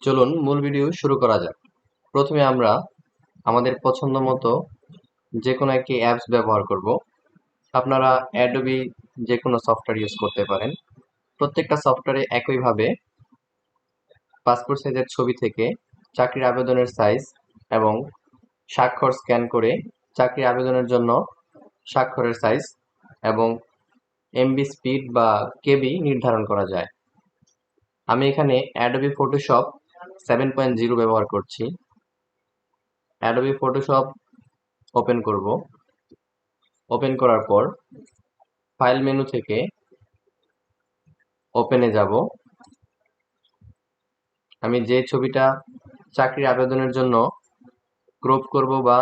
চলুন মূল ভিডিও শুরু করা যাক। প্রথমে আমরা আমাদের পছন্দ মতো যে কোনো একটি অ্যাপস ব্যবহার করব। আপনারা অ্যাডোবি যে কোনো সফটওয়্যার ইউজ করতে পারেন। প্রত্যেকটা সফটওয়্যারে একইভাবে পাসপোর্ট সাইজের ছবি থেকে চাকরির আবেদনের সাইজ এবং স্বাক্ষর স্ক্যান করে চাকরির আবেদনের জন্য স্বাক্ষরের সাইজ এবং এমবি স্পিড বা কেবি নির্ধারণ করা যায়। আমি এখানে অ্যাডোবি ফটোশপ 7.0 ব্যবহার করছি। অ্যাডোবি ফটোশপ ওপেন করব। ওপেন করার পর ফাইল মেনু থেকে ওপেনে যাব। আমি যে ছবিটা চাকরির আবেদনের জন্য ক্রপ করব বা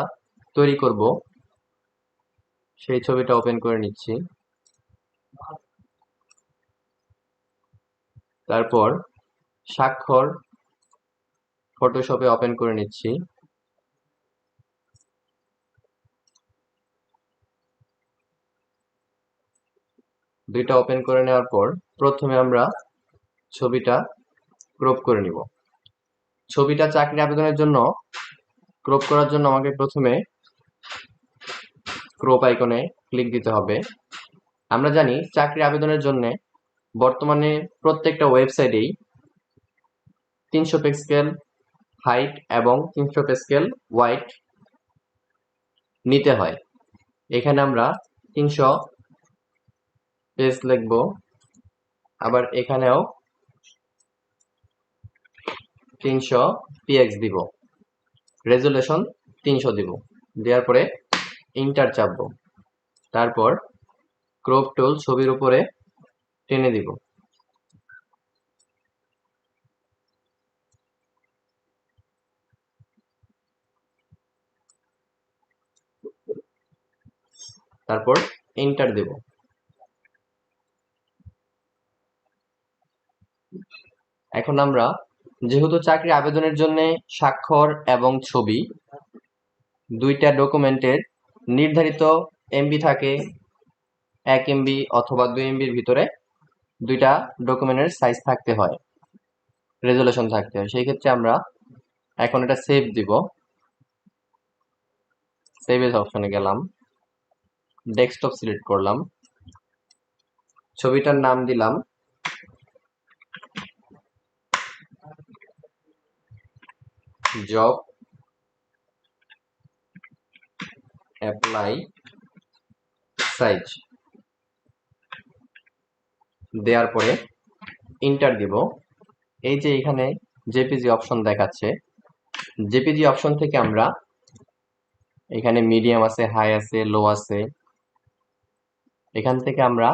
তৈরি করব সেই ছবিটা ওপেন করে নিচ্ছি। তারপর স্বাক্ষর ফটোশপে ওপেন করে নিচ্ছি। দুইটা ওপেন করে নেওয়ার পর প্রথমে আমরা ছবিটা ক্রপ করে নিব। ছবিটা চাকরি আবেদনের জন্য ক্রপ করার জন্য আমাকে প্রথমে ক্রপ আইকনে ক্লিক দিতে হবে। আমরা জানি চাকরি আবেদনের জন্য বর্তমানে প্রত্যেকটা ওয়েবসাইটেই 300 পিক্সেল হাইট এবং 300 পিক্সেল ওয়াইড নিতে হয়। এখানে আমরা 300 পেজ লিখব, আবার এখানেও 300 পিএক্স দিব, রেজুলেশন 300 দিব। দেওয়ার পরে ইন্টার চাপবো। তারপর ক্রপ টুল ছবির উপরে টেনে দিব। তারপর এন্টার দেব। এখন আমরা যেহেতু চাকরি আবেদনের জন্য স্বাক্ষর এবং ছবি দুইটা ডকুমেন্টের নির্ধারিত এমবি থাকে, 1 এমবি অথবা 2 এমবির ভিতরে দুইটা ডকুমেন্টের সাইজ থাকতে হয়, রেজুলেশন থাকতে হয়। সেই ক্ষেত্রে আমরা এখন এটা সেভ দিব। সেভ এজ অপশনে গেলাম, ডেস্কটপ সিলেক্ট করলাম, ছবিটার নাম দিলাম জব অ্যাপ্লাই সাইজ। দেওয়ার পরে ইন্টার দিব। এই যে এখানে জেপিজি অপশন দেখাচ্ছে, জেপিজি অপশন থেকে আমরা এখানে মিডিয়াম আছে, হাই আছে, লো আছে, এখান থেকে আমরা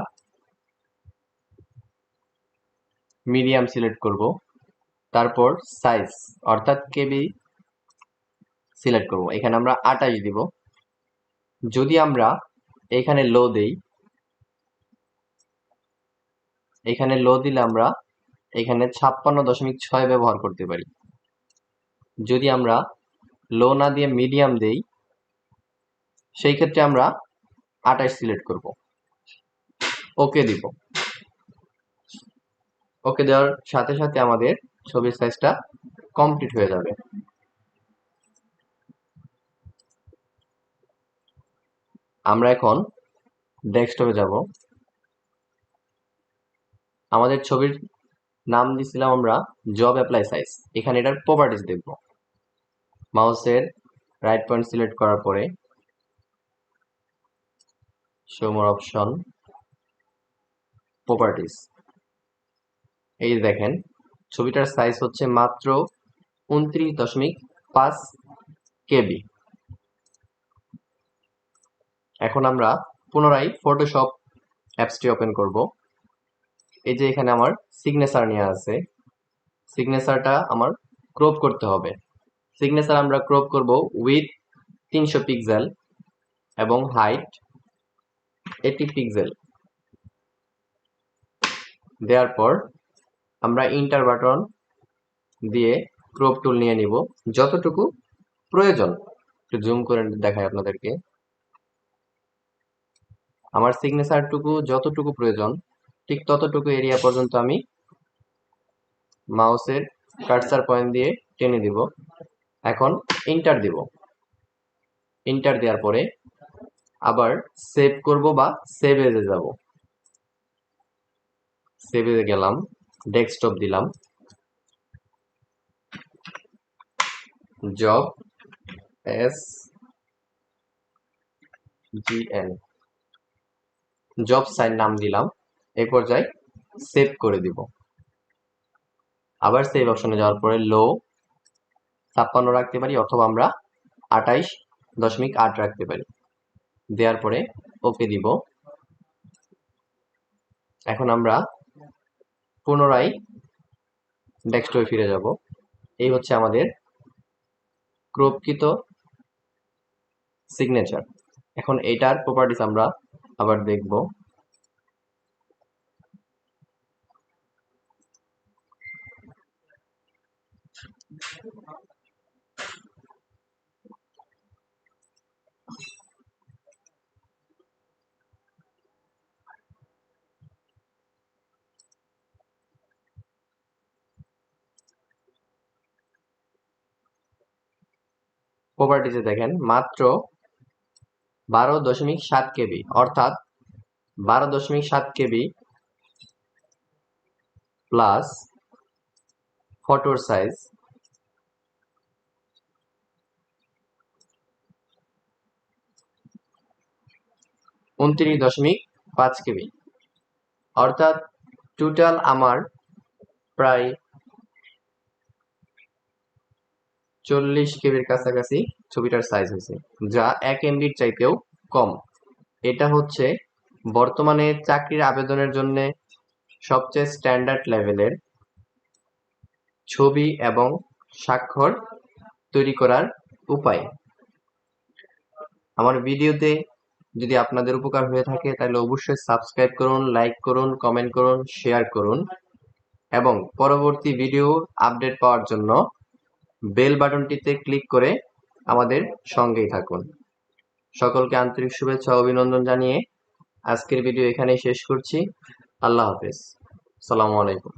মিডিয়াম সিলেক্ট করব। তারপর সাইজ অর্থাৎ কেবি সিলেক্ট করব। এখানে আমরা 28 দিব। যদি আমরা এখানে লো দেই, এখানে লো দিলে আমরা এখানে 56.6 ব্যবহার করতে পারি। যদি আমরা লো না দিয়ে মিডিয়াম দেই, সেই ক্ষেত্রে আমরা 28 সিলেক্ট করব। ওকে দিব। ওকে দেওয়ার সাথে সাথে আমাদের ছবির সাইজটা কমপ্লিট হয়ে যাবে। আমরা এখন ডেস্কটপে যাব। আমাদের ছবির নাম দিছিলাম আমরা জব অ্যাপ্লাই সাইজ। এখানে এটার প্রপার্টিজ দেখব। মাউসের রাইট পয়েন্ট সিলেক্ট করার পরে শো মোর অপশন, প্রপার্টিজ। এই দেখেন ছবিটার সাইজ হচ্ছে মাত্র 29.5 কেবি। এখন আমরা পুনরায় ফটোশপ অ্যাপসটি ওপেন করব। এই যে এখানে আমার সিগনেচার নিয়ে আছে, সিগনেচারটা আমার ক্রপ করতে হবে। সিগনেচার আমরা ক্রপ করব উইথ 300 পিক্সেল এবং হাইট 80 পিক্সেল। দেওয়ার পর আমরা ইন্টার বাটন দিয়ে ক্রপ টুল নিয়ে নিব যতটুকু প্রয়োজন। একটু জুম করে দেখাই আপনাদেরকে। আমার সিগনেচারটুকু যতটুকু প্রয়োজন ঠিক ততটুকু এরিয়া পর্যন্ত আমি মাউসের কার্সার পয়েন্ট দিয়ে টেনে দিব। এখন এন্টার দিব। এন্টার দেওয়ার পরে আবার সেভ করব বা সেভ এজে যাব। সেভ এজে গেলাম, ডেস্কটপ দিলাম, জব এস জিএন, জব সাইন নাম দিলাম। এই পর্যায়ে সেভ করে দিব। আবার সেভ অপশনে যাওয়ার পরে লো 56 রাখতে পারি, অথবা আমরা 28.8 রাখতে পারি। দেওয়ার পরে ওকে দিব। এখন আমরা পুনরায় ডেস্কটপে ফিরে যাব। এই হচ্ছে আমাদের ক্রপকৃত সিগনেচার। এখন এটার প্রপার্টিস আমরা আবার দেখব। প্রপার্টিসে দেখেন মাত্র 12.7 কেবি, অর্থাৎ 12.7 কেবি প্লাস ফটোর সাইজ 29.5 কেবি, অর্থাৎ টোটাল আমার প্রায় 40 কেবির কাছাকাছি ছবিটার সাইজ হয়েছে, যা 1 এমবির চাইতেও কম। এটা হচ্ছে বর্তমানে চাকরির আবেদনের জন্য সবচেয়ে স্ট্যান্ডার্ড লেভেলের ছবি এবং স্বাক্ষর তৈরি করার উপায়। আমার ভিডিওতে যদি আপনাদের উপকার হয়ে থাকে তাহলে অবশ্যই সাবস্ক্রাইব করুন, লাইক করুন, কমেন্ট করুন, শেয়ার করুন এবং পরবর্তী ভিডিও আপডেট পাওয়ার জন্য বেল বাটনটিতে ক্লিক করে আমাদের সঙ্গেই থাকুন। সকলকে আন্তরিক শুভেচ্ছা ও অভিনন্দন জানিয়ে আজকের ভিডিও এখানেই শেষ করছি। আল্লাহ হাফেজ। আসসালামু আলাইকুম।